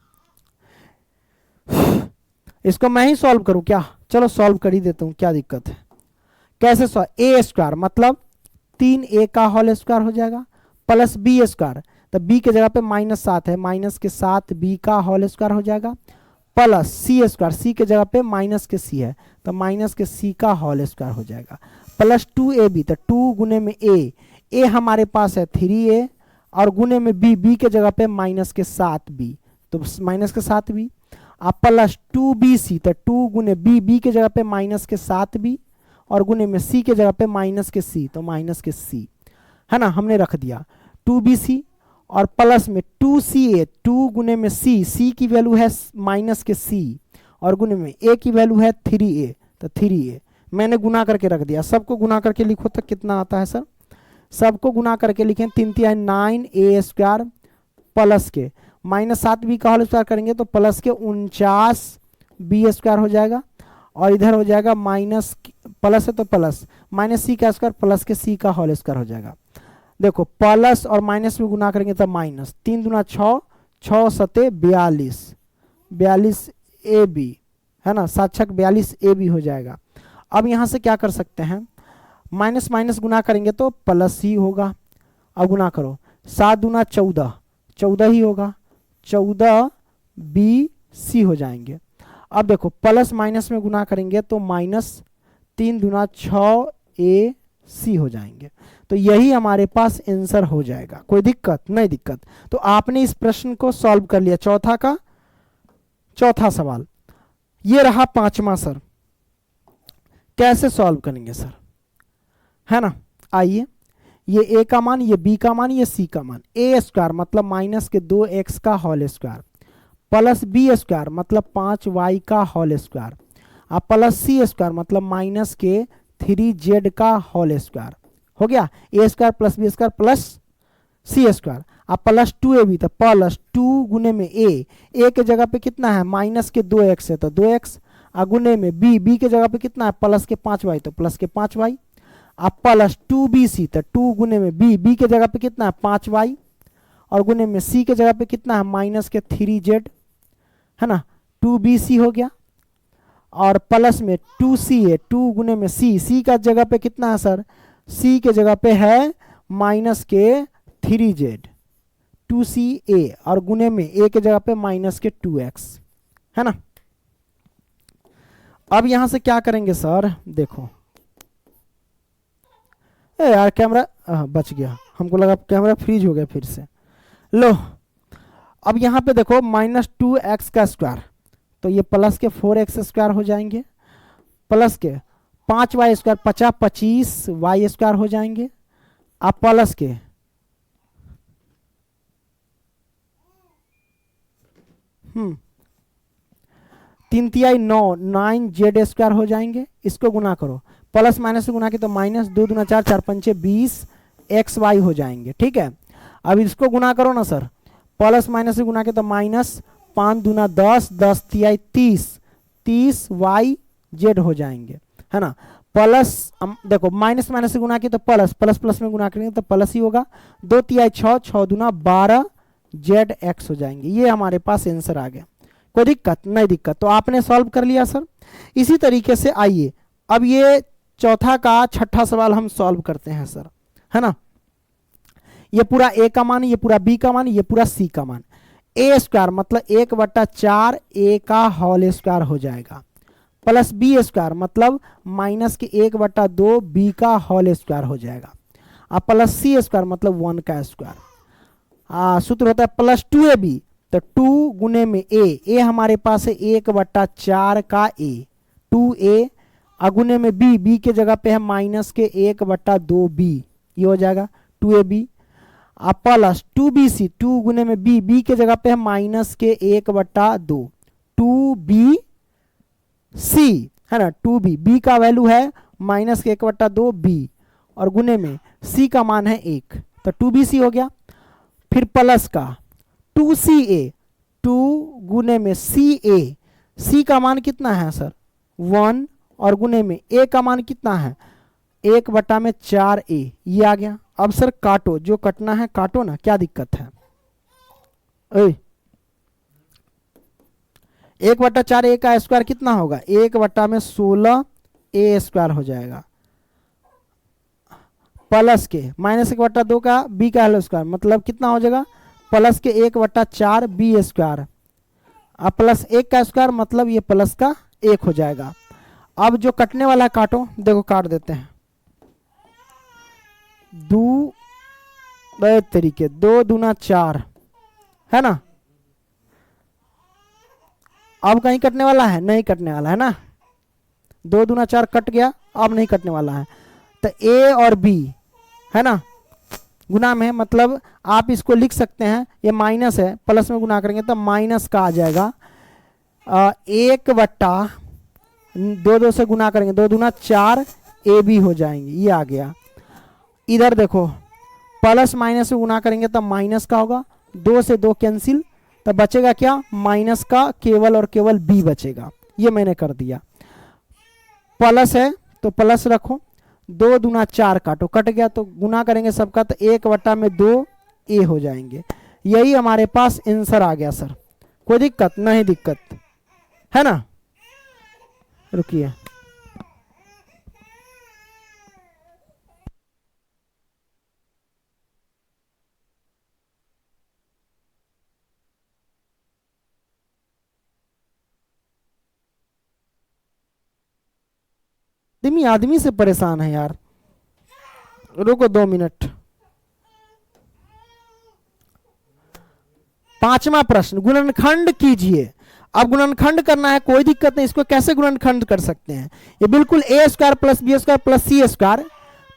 इसको मैं ही सॉल्व करूं क्या, चलो सॉल्व कर ही देता हूं, क्या दिक्कत है। कैसे सॉल्व, a स्क्वायर मतलब 3a का होल स्क्वायर हो जाएगा, प्लस b स्क्वायर, तो b के जगह पे -7 है, माइनस के 7b का होल स्क्वायर हो जाएगा, प्लस c स्क्वायर, c के जगह पे माइनस के c है तो माइनस के c का होल स्क्वायर हो जाएगा, प्लस 2ab, तो 2 गुने में a हमारे पास है 3a और गुने में b के जगह पे माइनस के 7b, तो माइनस के 7b, अब प्लस 2bc, तो 2 गुने b के जगह पे माइनस के 7b और गुने में c के जगह पे माइनस के c, तो माइनस के c, है ना, हमने रख दिया 2bc और प्लस में 2ca, 2 गुने में c की वैल्यू है माइनस के c और गुने में a की वैल्यू है 3a, तो 3a मैंने गुना करके रख दिया। सबको गुना करके लिखो तो कितना आता है सर, सबको गुना करके लिखें 3 तिहाई 9a स्क्वायर प्लस के -7b का होल स्क्वायर करेंगे तो प्लस के 49b स्क्वायर हो जाएगा और इधर हो जाएगा माइनस, प्लस है तो प्लस -c का स्क्वायर प्लस के c का होल स्क्वायर हो जाएगा। देखो प्लस और माइनस में गुना करेंगे तो माइनस, 3 दूना 6, 6 सते 42, 42ab, है ना, 7×42 AB हो जाएगा। अब यहाँ से क्या कर सकते हैं, माइनस माइनस गुना करेंगे तो प्लस ही होगा। अब गुना करो, 7 दूना 14, 14 ही होगा, 14BC हो जाएंगे। अब देखो प्लस माइनस में गुना करेंगे तो माइनस 3 दूना 6AC हो जाएंगे। तो यही हमारे पास आंसर हो जाएगा। कोई दिक्कत नहीं? दिक्कत। तो आपने इस प्रश्न को सॉल्व कर लिया, चौथा का चौथा सवाल। ये रहा पांचवा सर, कैसे सॉल्व करेंगे सर, है ना। आइए, ये a का मान, ये b का मान, ये c का मान। a स्क्वायर मतलब माइनस के 2x का whole square, plus b square मतलब 5y का होल स्क्वायर, अब प्लस c स्क्वायर मतलब माइनस के 3z का होल स्क्वायर। हो गया, a square plus b square plus c square. अब प्लस 2ab, तो प्लस 2 गुने में a के जगह पे कितना है, माइनस के 2x है तो 2x, गुने में b के जगह पे कितना है, प्लस के 5y तो प्लस के 5y। अब प्लस 2bc, तो 2 गुने में b के जगह पे कितना है 5y, और गुने में c के जगह पे कितना है माइनस के 3z, है ना, 2bc हो गया। और प्लस में 2ca, 2 गुने में c का जगह पे कितना है सर, c के जगह पे है माइनस के 3z, 2ca, और गुने में a के जगह पे माइनस के 2x, है ना। अब यहां से क्या करेंगे सर, देखो यार कैमरा बच गया, हमको लगा कैमरा फ्रीज हो गया फिर से। लो, अब यहाँ पे देखो माइनस 2x का स्क्वायर, तो ये प्लस के 4x स्क्वायर हो जाएंगे, प्लस के 5y स्क्वायर 50 25y स्क्वायर हो जाएंगे। अब प्लस के 3 तिहाई 9 z स्क्वायर हो जाएंगे। इसको गुना करो, प्लस माइनस से गुना के तो माइनस 2 दूना 4, 4 पंचे 20 xy हो जाएंगे। ठीक है, अब इसको गुना करो ना सर, प्लस माइनस से गुना के तो माइनस 5 दूना 10, 10 तिहाई 30, 30yz हो जाएंगे, है ना। प्लस देखो माइनस माइनस से गुना के तो प्लस, प्लस प्लस में गुना करेंगे तो प्लस ही होगा, 2 तिहाई 6, 6 दूना 12zx हो जाएंगे। ये हमारे पास आंसर आ गया। कोई दिक्कत नहीं? दिक्कत। तो आपने सॉल्व कर लिया सर। इसी तरीके से आइए अब ये चौथा का छठा सवाल हम सॉल्व करते हैं सर, है ना। ये पूरा a का मान, ये पूरा b का मान, ये पूरा c का मान। a स्क्वायर मतलब 1/4 a का होल स्क्वायर हो जाएगा, प्लस b स्क्वायर मतलब माइनस के 1/2 b का होल स्क्वायर हो जाएगा, अब प्लस c स्क्वायर मतलब 1 का स्क्वायर। सूत्र होता है प्लस 2ab, तो 2 गुने में a हमारे पास है 1/4 का a, 2a, अगुने में b के जगह पे है माइनस के 1/2b, ये हो जाएगा 2ab। अब प्लस 2bc, 2 गुने में b के जगह पे है माइनस के 1/2, 2bc, है ना, 2b का वैल्यू है माइनस के 1/2b, और गुने में c का मान है 1, तो 2bc हो गया। फिर प्लस का 2ca, 2 गुने में ca, c का मान कितना है सर 1, और गुने में a का मान कितना है 1/4a, ये आ गया। अब सर काटो, जो कटना है काटो ना, क्या दिक्कत है। 1/4a का स्क्वायर कितना होगा, 1/16a स्क्वायर हो जाएगा, प्लस के माइनस 1/2 का b का होल स्क्वायर मतलब कितना हो जाएगा, प्लस के 1/4 b स्क्वायर, अब प्लस 1 का स्क्वायर मतलब ये प्लस का 1 हो जाएगा। अब जो कटने वाला है काटो, देखो काट देते हैं, 2 तरीके, 2 दूना 4, है ना। अब कहीं कटने वाला है, नहीं कटने वाला है ना, 2 दूना 4 कट गया, अब नहीं कटने वाला है। तो a और b, है ना, गुना में है, मतलब आप इसको लिख सकते हैं, ये माइनस है, प्लस में गुना करेंगे तो माइनस का आ जाएगा 1/2 से गुना करेंगे, 2 दूना 4 ab हो जाएंगे, ये आ गया। इधर देखो प्लस माइनस से गुना करेंगे तो माइनस का होगा, 2 से 2 कैंसिल, तो बचेगा क्या, माइनस का केवल और केवल b बचेगा, ये मैंने कर दिया। प्लस है तो प्लस रखो, 2 दूना 4 काटो, कट गया तो गुना करेंगे सबका, तो 1/2 हो जाएंगे। यही हमारे पास आंसर आ गया सर। कोई दिक्कत नहीं? दिक्कत है ना। रुकिए, आदमी आदमी से परेशान है यार, रुको 2 मिनट। पांचवा प्रश्न, गुणनखंड कीजिए। अब गुणनखंड करना है, कोई दिक्कत नहीं, इसको कैसे गुणनखंड कर सकते हैं, ये बिल्कुल A square plus B square plus C square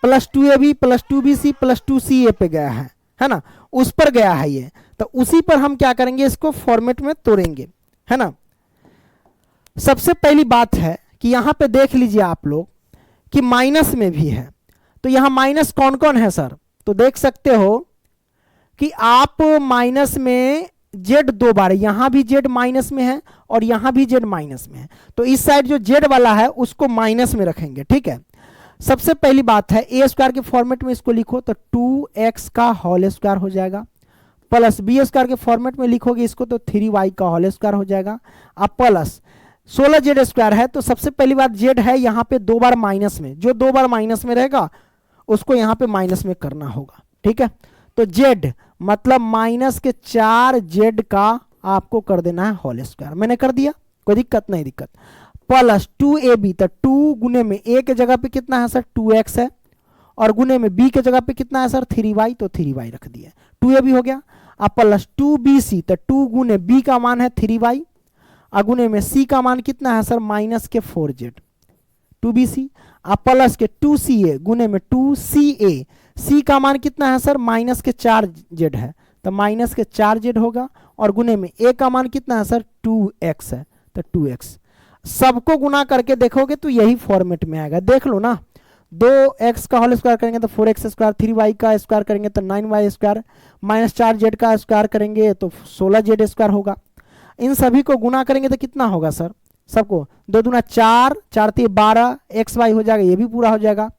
plus 2ab plus 2bc plus 2ca पे गया है ना, उस पर गया है ये, तो उसी पर हम क्या करेंगे, इसको फॉर्मेट में तोड़ेंगे, है ना। सबसे पहली बात है कि यहां पे देख लीजिए आप लोग कि माइनस में भी है, तो यहां माइनस कौन कौन है सर, तो देख सकते हो कि आप माइनस में जेड 2 बार, यहां भी जेड माइनस में है और यहां भी जेड माइनस में है, तो इस साइड जो जेड वाला है उसको माइनस में रखेंगे, ठीक है। सबसे पहली बात है ए स्क्वायर के फॉर्मेट में इसको लिखो तो 2x का होल स्क्वायर हो जाएगा, प्लस बी स्क्वायर के फॉर्मेट में लिखोगे इसको तो 3y का होल स्क्वायर हो जाएगा, अब प्लस 16 जेड स्क्वायर है, तो सबसे पहली बात जेड है यहाँ पे 2 बार माइनस में, जो 2 बार माइनस में रहेगा उसको यहाँ पे माइनस में करना होगा, ठीक है। तो जेड मतलब माइनस के 4 जेड का आपको कर देना है होल स्क्वायर, मैंने कर दिया, कोई दिक्कत नहीं, दिक्कत। प्लस 2ab, तो 2 गुने में a के जगह पे कितना है सर 2x है, और गुने में b के जगह पे कितना है सर 3y, तो 3y रख दिया, 2ab हो गया। अब प्लस 2bc, तो 2 गुने b का मान है 3y, अगुने में c का मान कितना है सर माइनस के 4z 2bc, अब प्लस के 2ca गुने में 2ca, c का मान कितना है सर माइनस के 4z है, तो माइनस के 4z होगा, और गुने में a का मान कितना है सर 2x है, तो 2x। सबको गुना करके देखोगे तो यही फॉर्मेट में आएगा, देख लो ना, 2x का होल स्क्वायर करेंगे तो 4x स्क्वायर, 3y का स्क्वायर करेंगे तो 9y स्क्वायर, माइनस 4z का स्क्वायर करेंगे तो 16z स्क्वायर होगा। इन सभी को गुना करेंगे तो कितना होगा सर, सबको 2 दूना 4, 4 3 12 xy हो जाएगा, ये भी पूरा हो जाएगा,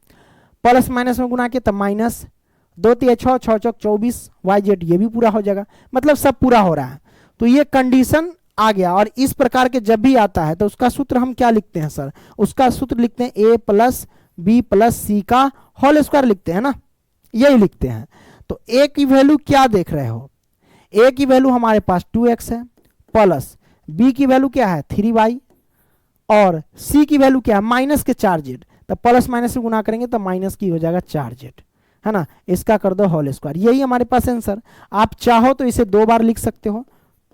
प्लस माइनस में गुना के तो माइनस 2 3 6 6 चौक 24 yz, ये भी पूरा हो जाएगा, मतलब सब पूरा हो रहा है। तो ये कंडीशन आ गया, और इस प्रकार के जब भी आता है तो उसका सूत्र हम क्या लिखते हैं सर, उसका सूत्र लिखते हैं a plus B plus C का होल स्क्वायर लिखते हैं ना, यही लिखते हैं। तो a की वैल्यू क्या देख रहे हो, a की वैल्यू हमारे पास 2x है, प्लस b की वैल्यू क्या है 3y, और c की वैल्यू क्या है माइनस के 4z, तो प्लस माइनस से गुना करेंगे तो माइनस की हो जाएगा 4z, है ना, इसका कर दो होल स्क्वायर, यही हमारे पास आंसर। आप चाहो तो इसे 2 बार लिख सकते हो,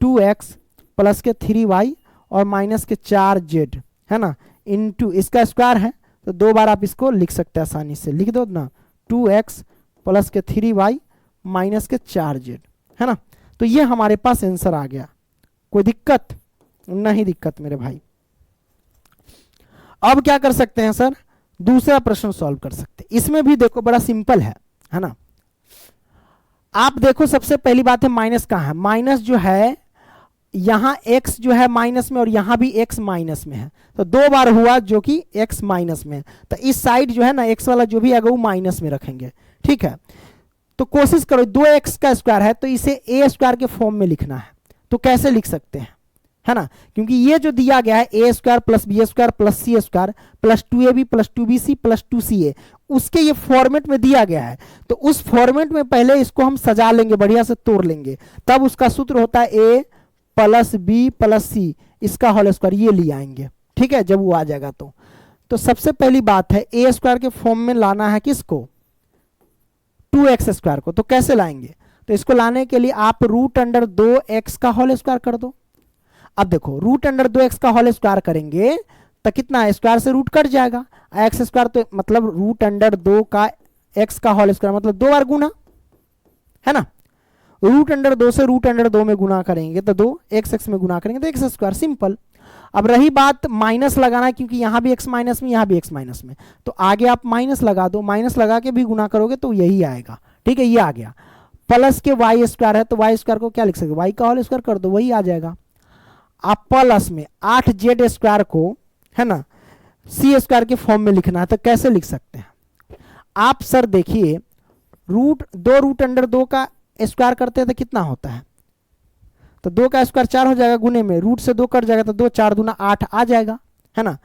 2x प्लस के 3y और माइनस के 4z, है ना, इनटू इसका स्क्वायर है, तो 2 बार आप इसको लिख सकते हैं आसानी से, लिख दो ना 2x प्लस के 3y माइनस के 4z, है ना। तो ये हमारे पास आंसर आ गया, कोई दिक्कत नहीं, दिक्कत मेरे भाई। अब क्या कर सकते हैं सर, दूसरा प्रश्न सॉल्व कर सकते हैं, इसमें भी देखो बड़ा सिंपल है ना। आप देखो सबसे पहली बात है माइनस कहाँ है, माइनस जो है यहां x जो है माइनस में और यहां भी x माइनस में है, तो 2 बार हुआ जो कि x माइनस में है, तो इस साइड जो है ना x वाला जो भी आएगा वो माइनस में रखेंगे, ठीक है। तो कोशिश करो 2x का स्क्वायर है तो इसे a स्क्वायर के फॉर्म में लिखना है, तो कैसे लिख सकते हैं, है ना, क्योंकि ये जो दिया गया है a square plus B square plus C square plus 2ab plus 2bc plus 2ca, उसके ये फॉर्मेट में दिया गया है, तो उस फॉर्मेट में पहले इसको हम सजा लेंगे, बढ़िया से तोड़ लेंगे, तब उसका सूत्र होता है a प्लस बी प्लस सी, इसका होल स्क्वायर, ये ले आएंगे, ठीक है, जब वो आ जाएगा तो सबसे पहली बात है ए स्क्वायर के फॉर्म में लाना है किसको, 2x स्क्वायर को, तो कैसे लाएंगे, तो इसको लाने के लिए आप रूट अंडर 2x का होल स्क्वायर कर दो। अब देखो रूट अंडर 2x का होल स्क्वायर करेंगे तो कितना, स्क्वायर से रूट कट जाएगा, x स्क्वायर तो मतलब रूट अंडर 2 का x का होल स्क्वायर मतलब 2 बार गुना, है ना, रूट अंडर 2 से रूट अंडर 2 में गुना करेंगे तो 2, x में गुना करेंगे तो x स्क्वायर, सिंपल। अब रही बात माइनस लगाना, क्योंकि यहां भी x माइनस में यहां भी x माइनस में, तो आगे आप माइनस लगा दो, माइनस लगा के भी गुना करोगे तो यही आएगा, ठीक है, ये आ गया। प्लस के y स्क्वायर है तो y स्क्वायर को क्या लिख सकते, y का होल स्क्वायर कर दो, वही आ जाएगा। आप प्लस में 8z स्क्वायर को, है ना, c स्क्वायर के फॉर्म में लिखना है, तो कैसे लिख सकते हैं आप सर, देखिए दो रूट अंडर 2 का स्क्वायर करते हैं तो कितना होता है, तो 2 का स्क्वायर 4 हो जाएगा, गुने में रूट से 2 कट जाएगा तो 2 4 दूना 8 आ जाएगा, है ना,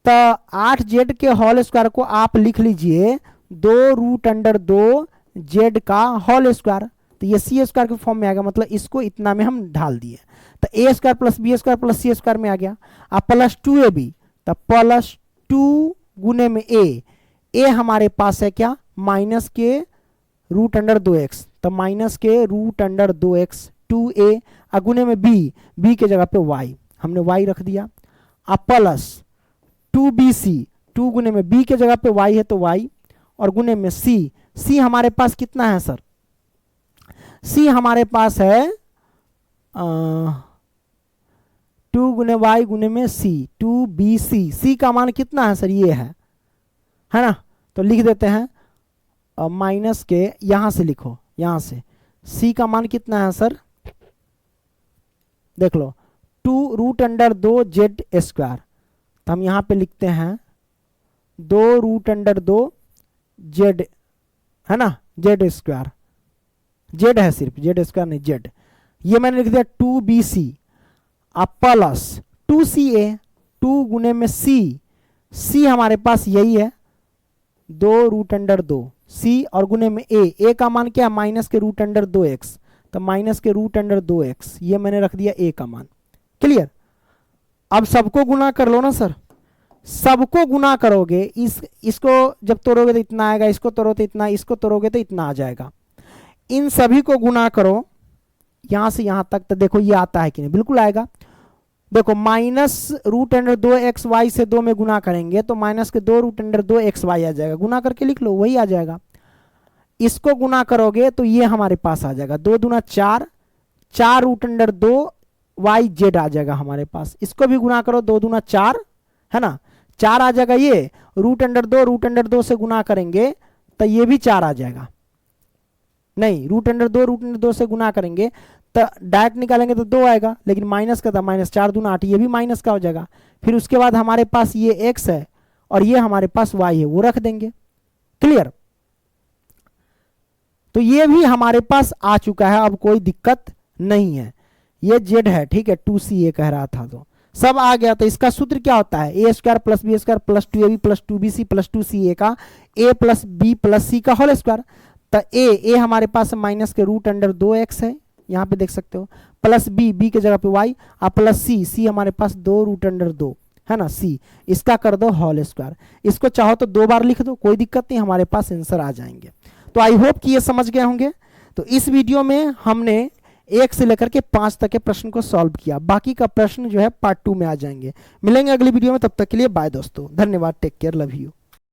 तो 8z के होल स्क्वायर को आप लिख लीजिए 2√2 z का होल स्क्वायर, तो ये सी स्क्वायर के फॉर्म में आ गया, मतलब इसको इतना में हम ढाल दिए, तो A square plus B square plus C square में आ गया। अब प्लस 2ab, तो प्लस 2 गुने में ए हमारे पास है क्या, माइनस के √2x, तो माइनस के √2x 2a, गुने में बी के जगह पे y, हमने y रख दिया। अब प्लस 2bc, 2 गुने में b के जगह पे y है तो y, और गुने में c हमारे पास कितना है सर, c हमारे पास है 2 गुने y गुने में c, 2bc, c का मान कितना है सर, ये है ना, तो लिख देते हैं माइनस के, यहां से लिखो, यहां से c का मान कितना है सर, देख लो 2√2 z², तो हम यहां पे लिखते हैं 2√2 z, है ना, z², z है सिर्फ, z² नहीं z, ये मैंने लिख दिया 2bc। अब प्लस 2ca, 2 गुने में c हमारे पास यही है 2√2 c, और गुने में a का मान क्या है, माइनस के √2x, तो माइनस के √2x, ये मैंने रख दिया a का मान। क्लियर। अब सबको गुना कर लो ना सर, सबको गुना करोगे, इसको जब तोड़ोगे तो इतना आएगा, इसको तोड़ो तो इतना, इसको तोड़ोगे तो इतना आ जाएगा। इन सभी को गुना करो यहां से यहां तक, तो देखो ये आता है कि नहीं, बिल्कुल आएगा। देखो माइनस √2xy से 2 में गुना करेंगे तो माइनस के 2√2xy आ जाएगा, गुना करके लिख लो, वही आ जाएगा। इसको गुना करोगे तो ये हमारे पास आ जाएगा 2 दूना 4, 4√2yz आ जाएगा हमारे पास। इसको भी गुना करो, 2 दूना 4, है ना, 4 आ जाएगा। ये √2 से गुना करेंगे तो ये भी 4 आ जाएगा, नहीं √2 से गुना करेंगे तो डायरेक्ट निकालेंगे तो 2 आएगा, लेकिन माइनस का था, माइनस 4 दूना 8, ये भी माइनस का हो जाएगा। फिर उसके बाद हमारे पास ये x है और ये हमारे पास y है, वो रख देंगे। क्लियर। तो ये भी हमारे पास आ चुका है, अब कोई दिक्कत नहीं है। ये z है, ठीक है, 2ca कह रहा था, तो सब आ गया। तो इसका सूत्र क्या होता है, a² plus b² plus 2ab plus 2bc plus 2ca का a plus b plus c का होल स्क्वायर। तो a हमारे पास माइनस के √2x है, यहाँ पे देख सकते हो, प्लस b के जगह पे y, और प्लस c हमारे पास 2√2 है ना, c, इसका कर दो होल स्क्वायर। इसको चाहो तो 2 बार लिख दो, कोई दिक्कत नहीं, हमारे पास आंसर आ जाएंगे। तो आई होप कि ये समझ गए होंगे। तो इस वीडियो में हमने 1 से लेकर के 5 तक के प्रश्न को सॉल्व किया, बाकी का प्रश्न जो है पार्ट 2 में आ जाएंगे। मिलेंगे अगली वीडियो में, तब तक के लिए बाय दोस्तों, धन्यवाद, टेक केयर, लव यू।